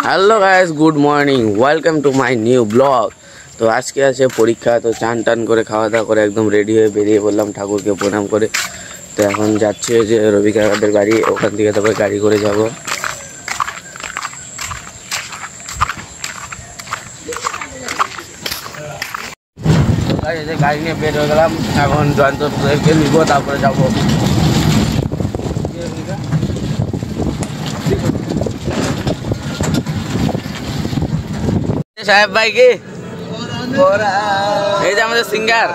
Hello guys, good morning, welcome to my new blog. तो आज के आछे परीक्षा, तो चान टान करे खावा दावा करे एकदम रेडी हये बेरिये पड़लाम ठाकुर के प्रणाम करे। तो एखन जाच्छे जे रवि काकादेर बाड़ी, ओखान थेके तारपर गाड़ी करे जाबो। तो गाइस এই গাড়ি নিয়ে বের হয়ে গেলাম, এখন জয়ন্তকে নিব, তারপরে যাবো। साहेब भाई की सिंगार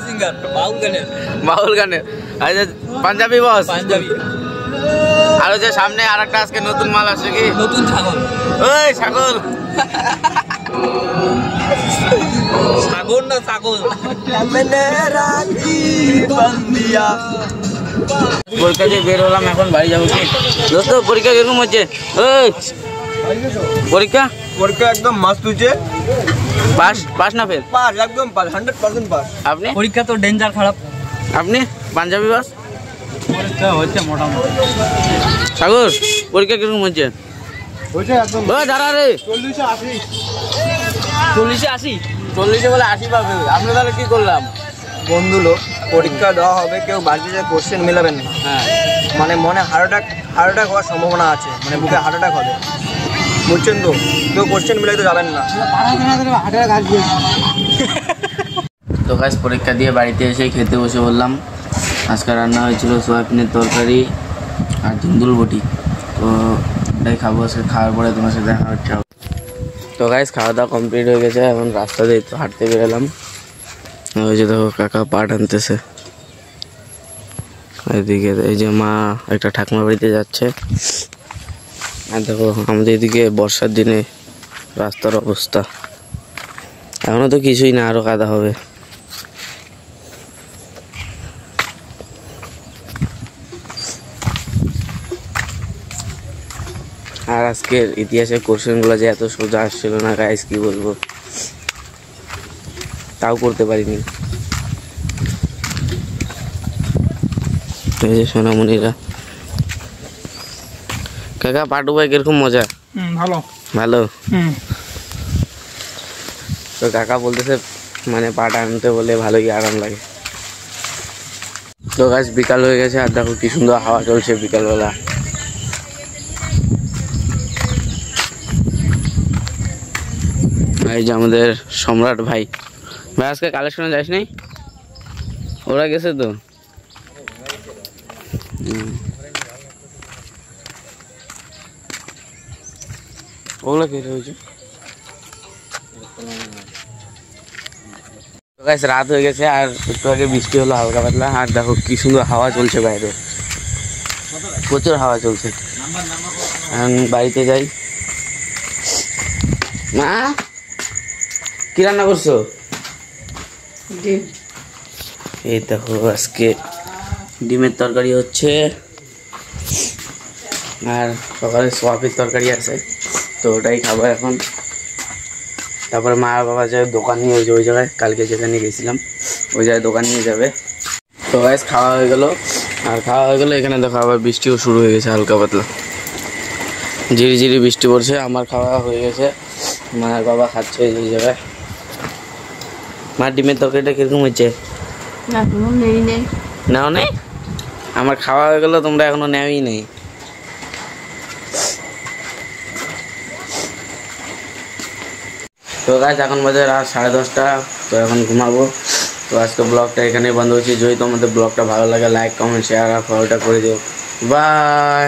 सिंगार बाउल गाने पंजाबी बस पंजाबी और सामने आरेकटा आजके नतून माल आसे की नतून छागल ओई छागल छागल ना छागल পরীক্ষা দিয়ে বের হলাম, এখন বাড়ি যাবো। কি দোস্ত পরীক্ষা কিরকম হচ্ছে? ওই পরীক্ষা পরীক্ষা একদম মস্ত হচ্ছে। পাস পাস না ফেল? পাস, একদম পাস, 100% পাস। আপনি? পরীক্ষা তো ডেঞ্জার খারাপ। আপনি পাঞ্জাবি বাস? পরীক্ষা হচ্ছে মোটামুটি। সাগর পরীক্ষা কিরকম হচ্ছে? হচ্ছে একদম। ওই দাঁড়া রে, 40 80 40 বলে 80 পাবে। আমরা তাহলে কি করলাম? বন্ধু লোক, পরীক্ষা দেওয়া হবে, কেউ বাড়িতে যে কোশ্চেন মিলাবেন না। হ্যাঁ, মানে মনে হার্ট অ্যাটাক হওয়ার সম্ভাবনা আছে, মানে বুকে হার্ট অ্যাটাক হবে, বুঝছেন তো? কেউ কোশ্চেন মিলাইতে যাবেন না। তো গাইস পরীক্ষা দিয়ে বাড়িতে এসে খেতে বসে বললাম। আজকে রান্না হয়েছিল সোয়াবিনের তরকারি আর ঝিঙ্গুল বটি। তো এটাই খাবো। আজকে খাওয়ার পরে তোমার সাথে দেখা হচ্ছে। তো গাইস খাওয়া দাওয়া কমপ্লিট হয়ে গেছে, এখন রাস্তা দিয়ে একটু হাঁটতে বেরোলাম। ওই যে দেখো কাকা পাট আনতেছে, এদিকে এই যে মা একটা ঠাকুমা বাড়িতে যাচ্ছে। আর দেখো আমাদের এদিকে বর্ষার দিনে রাস্তার অবস্থা এখনো তো কিছুই না, আরো কাদা হবে। আর আজকের ইতিহাসের কোশ্চেনগুলো যে এত সোজা আসছিল না গাইস, কি বলবো, তাও করতে পারিনি। এই যে সোনামণিরা। কাকা পাটু ভাই কিরকম মজা? ভালো ভালো। তো কাকা বলতেছে মানে পাট আনতে বলে ভালোই আরাম লাগে। তো গাছ বিকাল হয়ে গেছে, আর দেখো কি সুন্দর হাওয়া চলছে বিকালবেলা। এই যে আমাদের সম্রাট ভাই। ভাই আজকে কালেকশনে যাস নাই? ওরা গেছে তো। ওগুলো কেটে হয়েছে। রাত হয়ে গেছে, আর একটু আগে বৃষ্টি হলো হালকা পাতলা। আর দেখো কি সুন্দর হাওয়া চলছে বাইরে, প্রচুর হাওয়া চলছে। বাড়িতে যাই। মা কি রান্না করছো? এই দেখো আজকে ডিমের তরকারি হচ্ছে, আর সকালে সোয়াবিনের তরকারি আছে, তো ওটাই খাবো এখন। তারপরে মা আর বাবা যাবে দোকান নিয়ে, ওই জায়গায় কালকে যেখানে গেছিলাম ওই জায়গায় দোকান নিয়ে যাবে। তো গাইস খাওয়া হয়ে গেল, আর খাওয়া হয়ে গেলো। এখানে দেখো আবার বৃষ্টিও শুরু হয়ে গেছে, হালকা পাতলা ঝিরি ঝিরি বৃষ্টি পড়ছে। আমার খাওয়া হয়ে গেছে, মা আর বাবা খাচ্ছে ওই জায়গায়। মা ডিমের তরকারিটা কিরকম হচ্ছে? নাও নেই? আমার খাওয়া হয়ে গেলো, তোমরা এখনো নেওই নেই। তো গাইস এখন বাজে রাত 10:30। তো এখন ঘুমাবো। তো আজকে ব্লগটা এখানেই বন্ধ হচ্ছে। যদি তোমাদের ব্লগটা ভালো লাগে লাইক কমেন্ট শেয়ার আর ফলোটা করে দিও। বাই।